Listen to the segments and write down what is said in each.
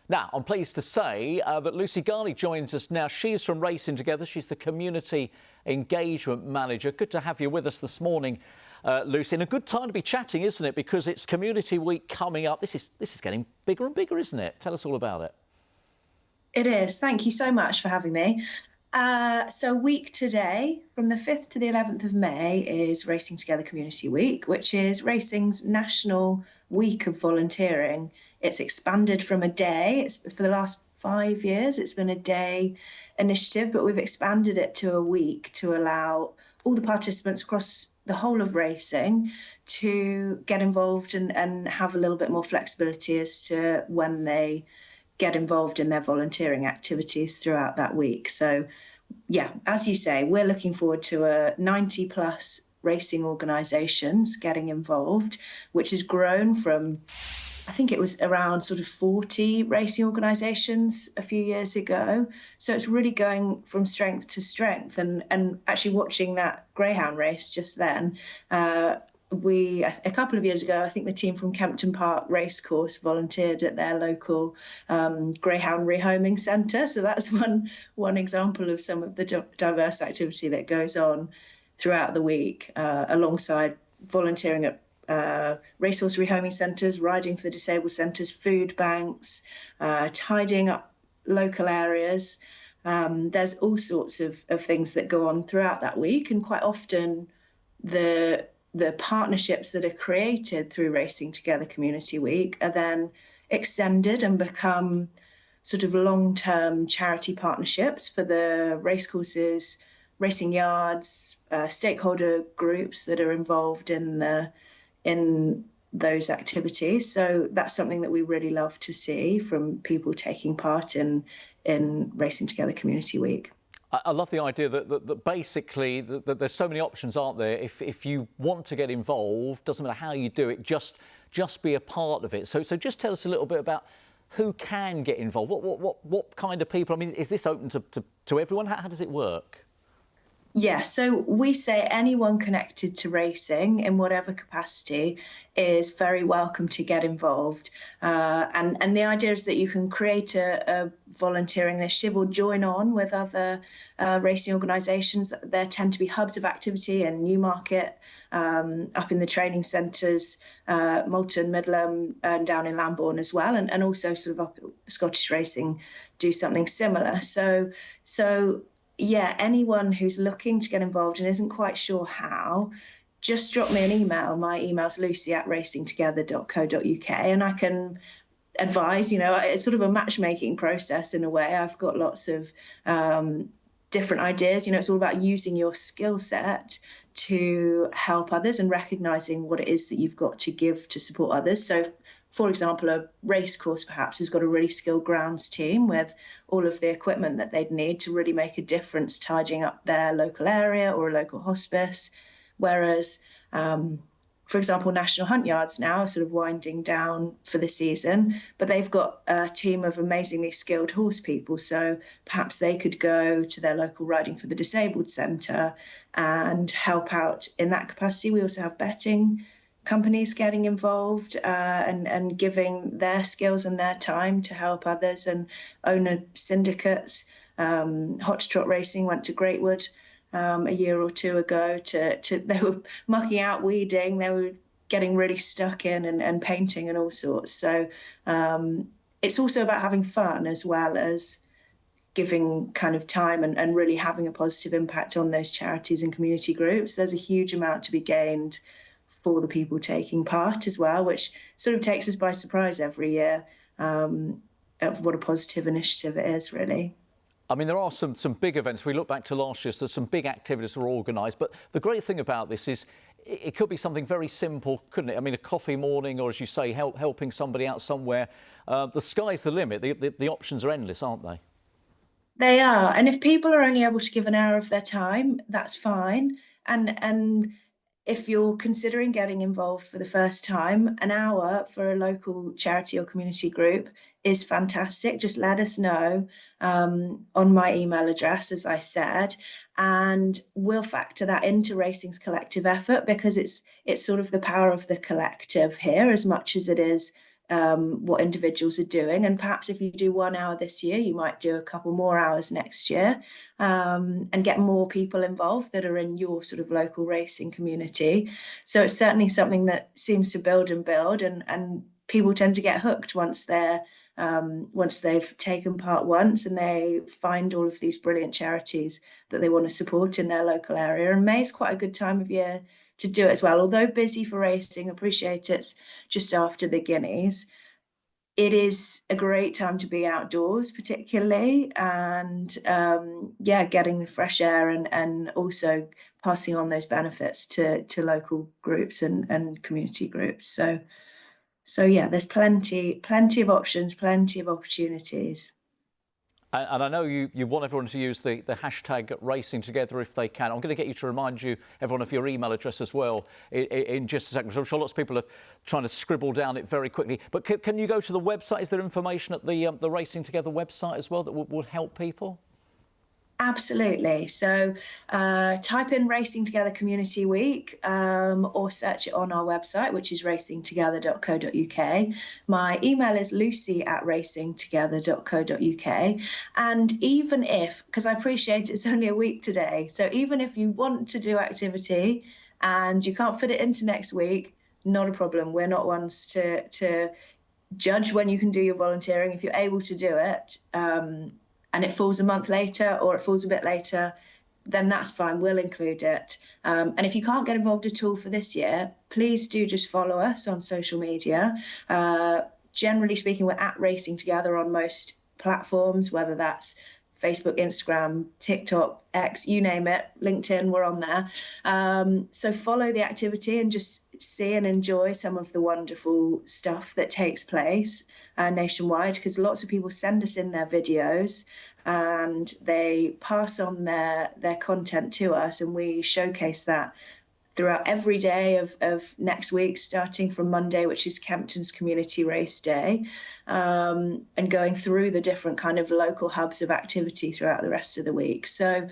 Now, I'm pleased to say that Lucy Garney joins us now. She's from Racing Together. She's the Community Engagement Manager. Good to have you with us this morning, Lucy. And a good time to be chatting, isn't it? Because it's Community Week coming up. This is getting bigger and bigger, isn't it? Tell us all about it. It is. Thank you so much for having me. So week today, from the 5th to the 11th of May, is Racing Together Community Week, which is racing's national week of volunteering. It's expanded from a day. For the last 5 years, it's been a day initiative, but we've expanded it to a week to allow all the participants across the whole of racing to get involved and have a little bit more flexibility as to when they get involved in their volunteering activities throughout that week. So yeah, as you say, we're looking forward to 90 plus racing organisations getting involved, which has grown from, I think it was around sort of 40 racing organisations a few years ago. So it's really going from strength to strength. And actually watching that greyhound race just then, a couple of years ago, I think the team from Kempton Park Racecourse volunteered at their local greyhound rehoming centre. So that's one example of some of the diverse activity that goes on throughout the week, alongside volunteering at racehorse rehoming centres, riding for the disabled centres, food banks, tidying up local areas. There's all sorts of things that go on throughout that week, and quite often the partnerships that are created through Racing Together Community Week are then extended and become sort of long-term charity partnerships for the racecourses, racing yards, stakeholder groups that are involved in those activities. So that's something that we really love to see from people taking part in Racing Together Community Week. I love the idea that basically that there's so many options, aren't there? If you want to get involved, doesn't matter how you do it, just be a part of it. So just tell us a little bit about who can get involved. What kind of people? I mean, is this open to everyone? How does it work? Yeah, so we say anyone connected to racing in whatever capacity is very welcome to get involved. And the idea is that you can create a volunteering initiative or join on with other racing organisations. There tend to be hubs of activity in Newmarket, up in the training centres, Moulton, Midland, and down in Lambourne as well, and also sort of up at Scottish Racing do something similar. So yeah, anyone who's looking to get involved and isn't quite sure how, just drop me an email. My email's lucy@racingtogether.co.uk, and I can advise. It's sort of a matchmaking process in a way. I've got lots of different ideas. It's all about using your skill set to help others and recognising what it is that you've got to give to support others. So for example, a race course perhaps has got a really skilled grounds team with all of the equipment that they'd need to really make a difference tidying up their local area or a local hospice. Whereas, for example, National Hunt Yards now are sort of winding down for the season, but they've got a team of amazingly skilled horse people. So perhaps they could go to their local Riding for the Disabled centre and help out in that capacity. We also have betting companies getting involved and giving their skills and their time to help others, and owner syndicates. Hot Trot Racing went to Greatwood a year or two ago they were mucking out, weeding, they were getting really stuck in and painting and all sorts. So it's also about having fun as well as giving kind of time and really having a positive impact on those charities and community groups. There's a huge amount to be gained for the people taking part as well, which sort of takes us by surprise every year, of what a positive initiative it is, really. I mean, there are some big events. If we look back to last year, so some big activities were organised. But the great thing about this is it could be something very simple, couldn't it? I mean, a coffee morning, or as you say, helping somebody out somewhere. The sky's the limit. The options are endless, aren't they? They are. And if people are only able to give an hour of their time, that's fine. And if you're considering getting involved for the first time, an hour for a local charity or community group is fantastic. Just let us know on my email address, as I said, and we'll factor that into Racing's collective effort, because it's sort of the power of the collective here as much as it is what individuals are doing. And perhaps if you do 1 hour this year, you might do a couple more hours next year, and get more people involved that are in your sort of local racing community. So it's certainly something that seems to build and build, and people tend to get hooked once they've taken part once, and they find all of these brilliant charities that they want to support in their local area. And May is quite a good time of year to do it as well. Although busy for racing, appreciate it's just after the Guineas. It is a great time to be outdoors, particularly, and getting the fresh air and also passing on those benefits to local groups and community groups. So yeah, there's plenty of options, plenty of opportunities. And I know you want everyone to use the hashtag Racing Together if they can. I'm going to get you to remind everyone of your email address as well in just a second. So I'm sure lots of people are trying to scribble down it very quickly. But can you go to the website? Is there information at the Racing Together website as well that will help people? Absolutely. So type in Racing Together Community Week, or search it on our website, which is racingtogether.co.uk. My email is lucy@racingtogether.co.uk. And even if, because I appreciate it's only a week today, so even if you want to do activity and you can't fit it into next week, not a problem. We're not ones to judge when you can do your volunteering. If you're able to do it, and it falls a month later or it falls a bit later, then that's fine. We'll include it. And if you can't get involved at all for this year, please do just follow us on social media. Generally speaking, we're at Racing Together on most platforms, whether that's Facebook, Instagram, TikTok, X, you name it, LinkedIn, we're on there. So follow the activity and just see and enjoy some of the wonderful stuff that takes place nationwide, because lots of people send us in their videos and they pass on their content to us, and we showcase that throughout every day of next week, starting from Monday, which is Kempton's Community Race Day, and going through the different kind of local hubs of activity throughout the rest of the week. So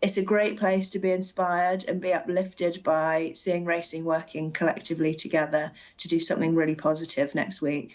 it's a great place to be inspired and be uplifted by seeing racing working collectively together to do something really positive next week.